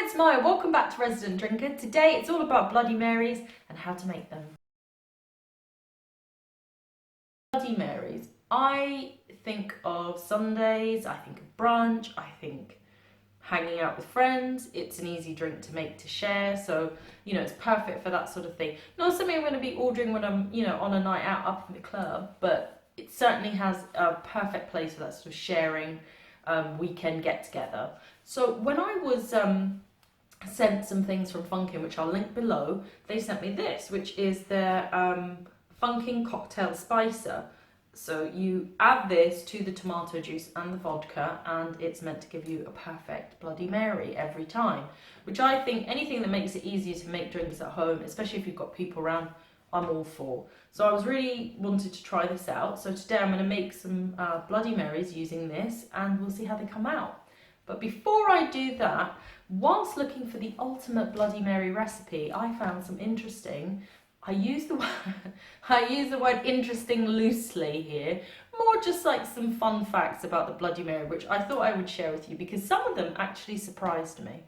it's Maya, welcome back to Resident Drinker. Today it's all about Bloody Marys and how to make them. Bloody Marys. I think of Sundays, I think of brunch, I think hanging out with friends. It's an easy drink to make to share, so it's perfect for that sort of thing. Not something I'm going to be ordering when I'm on a night out up in the club, but it certainly has a perfect place for that sort of sharing weekend get together. So when I was sent some things from Funkin, which I'll link below, they sent me this, which is their Funkin cocktail spicer. So you add this to the tomato juice and the vodka, and it's meant to give you a perfect Bloody Mary every time, which I think anything that makes it easier to make drinks at home, especially if you've got people around, I'm all for. So I was really wanted to try this out. So today I'm going to make some Bloody Marys using this, and we'll see how they come out. But before I do that, whilst looking for the ultimate Bloody Mary recipe, I found some interesting. I use the word interesting loosely here, more just like some fun facts about the Bloody Mary, which I thought I would share with you because some of them actually surprised me.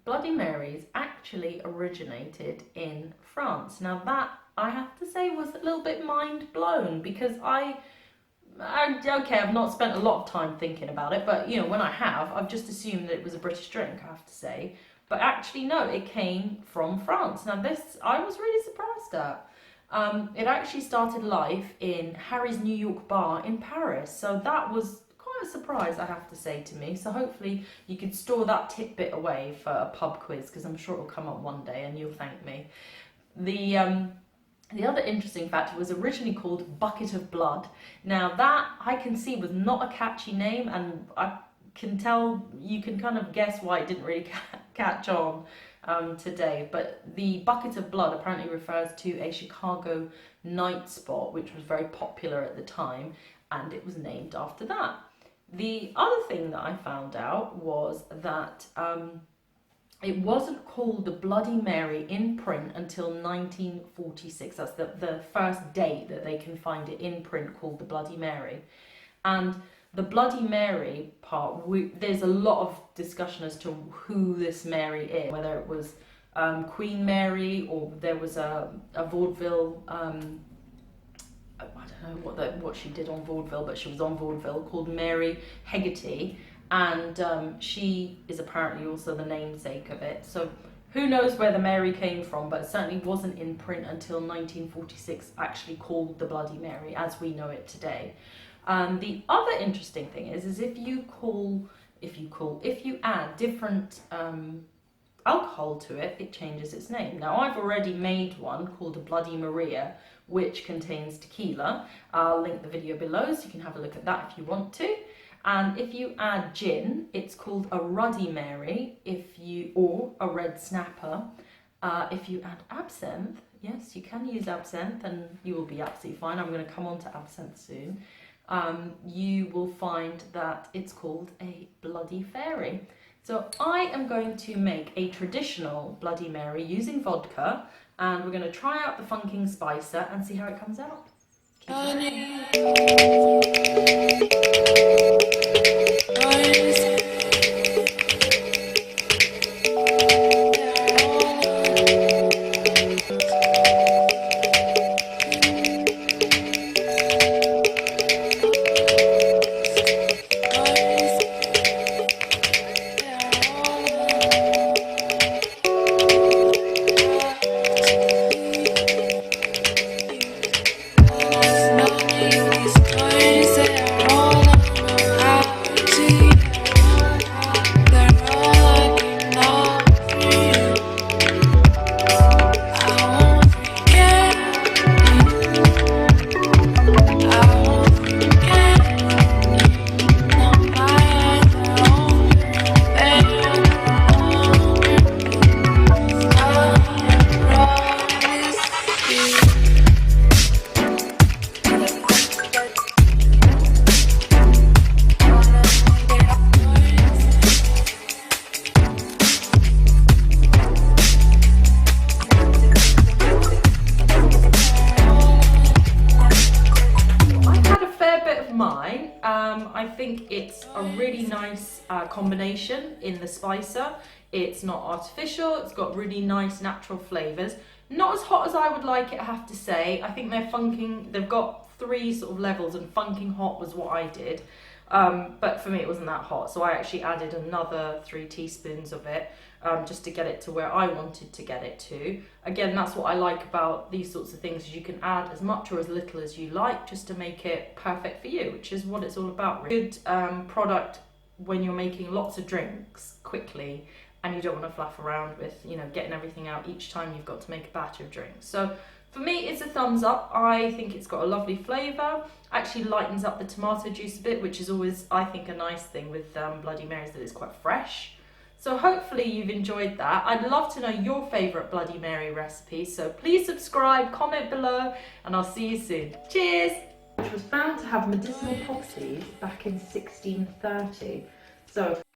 Bloody Marys actually originated in France. Now that, I have to say, was a little bit mind blown because I've not spent a lot of time thinking about it, but when I have, I've just assumed that it was a British drink, I have to say. But actually, no, it came from France. Now this, I was really surprised at. It actually started life in Harry's New York bar in Paris. So that was quite a surprise, I have to say, to me. So hopefully you could store that tidbit away for a pub quiz, because I'm sure it'll come up one day and you'll thank me. The other interesting fact, it was originally called Bucket of Blood. Now that I can see was not a catchy name, and I can tell, you can kind of guess why it didn't really catch on today. But the Bucket of Blood apparently refers to a Chicago night spot, which was very popular at the time, and it was named after that. The other thing that I found out was that it wasn't called the Bloody Mary in print until 1946. That's the first date that they can find it in print called the Bloody Mary. And the Bloody Mary part, there's a lot of discussion as to who this Mary is, whether it was Queen Mary, or there was a vaudeville, I don't know what she did on vaudeville, but she was on vaudeville, called Mary Hegarty. And she is apparently also the namesake of it. So who knows where the Mary came from, but it certainly wasn't in print until 1946, actually called the Bloody Mary as we know it today. The other interesting thing is if you add different alcohol to it, it changes its name. Now I've already made one called a Bloody Maria, which contains tequila. I'll link the video below so you can have a look at that if you want to. And if you add gin, it's called a Ruddy Mary, or a Red Snapper. If you add absinthe, yes, you can use absinthe and you will be absolutely fine. I'm going to come on to absinthe soon. You will find that it's called a Bloody Fairy. So I am going to make a traditional Bloody Mary using vodka, and we're going to try out the Funkin Spicer and see how it comes out. Crazy, all nice combination in the spicer. It's not artificial, it's got really nice natural flavours. Not as hot as I would like it, I have to say. I think they've got 3 sort of levels, and funking hot was what I did. But for me it wasn't that hot, so I actually added another 3 teaspoons of it just to get it to where I wanted to get it to. Again, that's what I like about these sorts of things, is you can add as much or as little as you like just to make it perfect for you, which is what it's all about. Good product when you're making lots of drinks quickly and you don't want to fluff around with, you know, getting everything out each time you've got to make a batch of drinks. So for me, it's a thumbs up. I think it's got a lovely flavour. Actually lightens up the tomato juice a bit, which is always, I think, a nice thing with Bloody Marys, that it's quite fresh. So hopefully you've enjoyed that. I'd love to know your favourite Bloody Mary recipe. So please subscribe, comment below, and I'll see you soon. Cheers! Which was found to have medicinal properties back in 1630. So